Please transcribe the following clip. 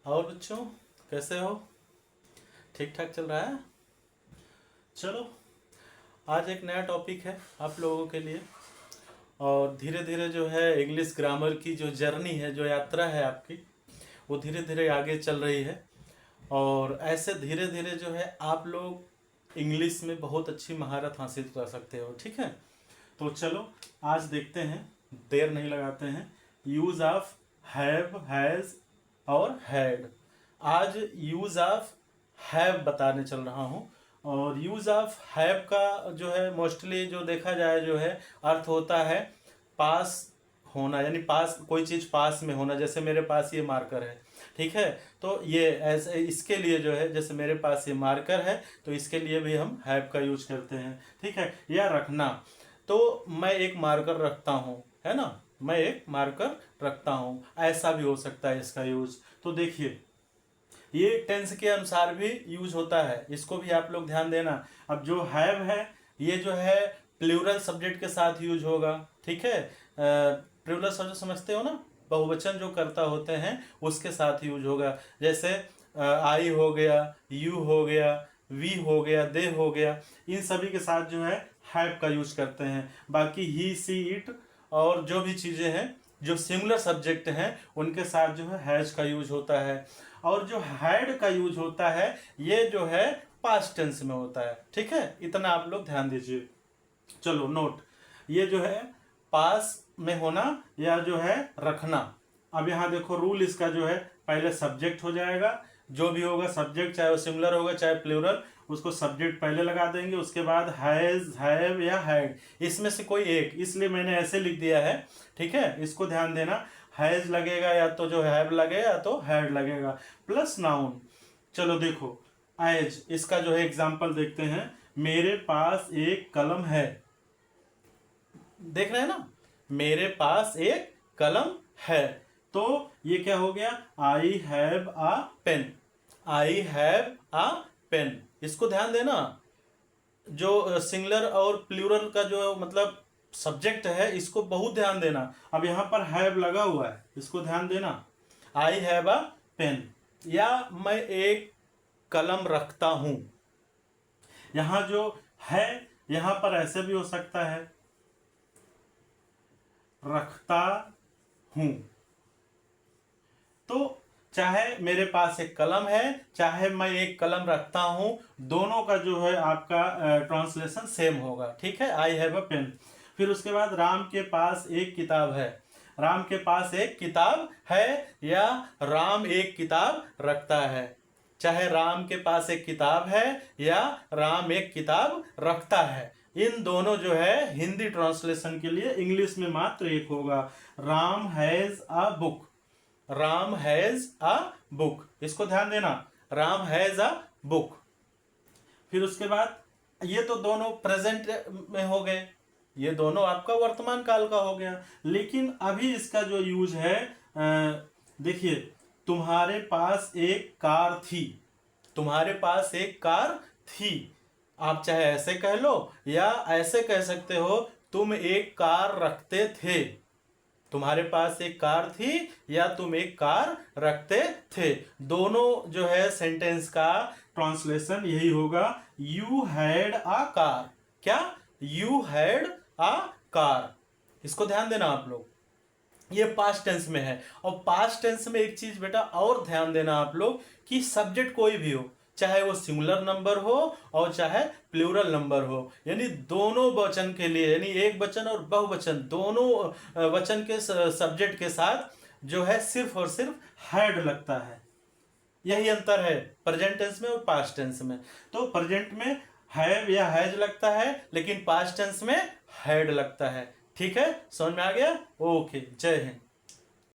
और बच्चों, कैसे हो? ठीक ठाक चल रहा है? चलो, आज एक नया टॉपिक है आप लोगों के लिए। और धीरे धीरे जो है इंग्लिश ग्रामर की जो जर्नी है, जो यात्रा है आपकी, वो धीरे धीरे आगे चल रही है। और ऐसे धीरे धीरे जो है आप लोग इंग्लिश में बहुत अच्छी महारत हासिल कर सकते हो। ठीक है, तो चलो आज देखते हैं, देर नहीं लगाते हैं। यूज ऑफ हैव, हैज और हैड। आज यूज ऑफ हैव बताने चल रहा हूँ। और यूज ऑफ हैव का जो है मोस्टली जो देखा जाए जो है अर्थ होता है पास होना, यानी पास, कोई चीज पास में होना। जैसे मेरे पास ये मार्कर है, ठीक है, तो ये ऐसे इसके लिए जो है, जैसे मेरे पास ये मार्कर है तो इसके लिए भी हम हैव का यूज करते हैं। ठीक है, या रखना, तो मैं एक मार्कर रखता हूँ, है ना, मैं एक मार्कर रखता हूँ, ऐसा भी हो सकता है इसका यूज। तो देखिए, ये टेंस के अनुसार भी यूज होता है, इसको भी आप लोग ध्यान देना। अब जो हैव है ये जो है प्लूरल सब्जेक्ट के साथ यूज होगा। ठीक है, प्लूरल सब्जेक्ट समझते हो ना, बहुवचन जो कर्ता होते हैं उसके साथ यूज होगा। जैसे आई हो गया, यू हो गया, वी हो गया, दे हो गया, इन सभी के साथ जो है हैव का यूज करते हैं। बाकी ही, सी, इट और जो भी चीजें हैं जो सिमिलर सब्जेक्ट हैं उनके साथ जो है हैज का यूज होता है। और जो हैड का यूज होता है ये जो है पास्ट टेंस में होता है। ठीक है, इतना आप लोग ध्यान दीजिए। चलो नोट, ये जो है पास में होना या जो है रखना। अब यहाँ देखो रूल इसका जो है, पहले सब्जेक्ट हो जाएगा, जो भी होगा सब्जेक्ट, चाहे वो सिमिलर होगा चाहे प्लूरल, उसको सब्जेक्ट पहले लगा देंगे, उसके बाद हैज, हैव या हैड, इसमें से कोई एक, इसलिए मैंने ऐसे लिख दिया है। ठीक है, इसको ध्यान देना, हैज लगेगा या तो जो हैव लगेगा या तो हैड लगेगा, प्लस नाउन। चलो देखो, एज, इसका जो है एग्जाम्पल देखते हैं। मेरे पास एक कलम है, देख रहे हैं ना, मेरे पास एक कलम है, तो ये क्या हो गया, I have a pen, I have a pen. इसको ध्यान देना, जो सिंगुलर और प्लूरल का जो मतलब सब्जेक्ट है इसको बहुत ध्यान देना। अब यहाँ पर हैव लगा हुआ है, इसको ध्यान देना, आई हैव अ पेन, या मैं एक कलम रखता हूं। यहां जो है, यहां पर ऐसे भी हो सकता है, रखता हूं। तो चाहे मेरे पास एक कलम है, चाहे मैं एक कलम रखता हूं, दोनों का जो है आपका ट्रांसलेशन सेम होगा। ठीक है, आई हैव अ पेन। फिर उसके बाद राम के पास एक किताब है, राम के पास एक किताब है या राम एक किताब रखता है। चाहे राम के पास एक किताब है या राम एक किताब रखता है, इन दोनों जो है हिंदी ट्रांसलेशन के लिए इंग्लिश में मात्र एक होगा, Ram has a book, Ram has a book. इसको ध्यान देना, राम हैज अ बुक। फिर उसके बाद ये तो दोनों प्रेजेंट में हो गए, ये दोनों आपका वर्तमान काल का हो गया। लेकिन अभी इसका जो यूज है, देखिए, तुम्हारे पास एक कार थी, तुम्हारे पास एक कार थी, आप चाहे ऐसे कह लो या ऐसे कह सकते हो, तुम एक कार रखते थे, तुम्हारे पास एक कार थी या तुम एक कार रखते थे, दोनों जो है सेंटेंस का ट्रांसलेशन यही होगा, यू हैड अ कार। क्या, यू हैड अ कार। इसको ध्यान देना आप लोग, ये पास्ट टेंस में है। और पास्ट टेंस में एक चीज बेटा और ध्यान देना आप लोग, कि सब्जेक्ट कोई भी हो, चाहे वो सिंगुलर नंबर हो और चाहे प्लूरल नंबर हो, यानी दोनों वचन के लिए, यानी एक वचन और बहुवचन दोनों वचन के सब्जेक्ट के साथ जो है सिर्फ और सिर्फ हैड लगता है। यही अंतर है प्रेजेंट टेंस में और पास्ट टेंस में। तो प्रेजेंट में हैव या हैज लगता है, लेकिन पास्ट टेंस में हैड लगता है। ठीक है, समझ में आ गया? ओके, जय हिंद।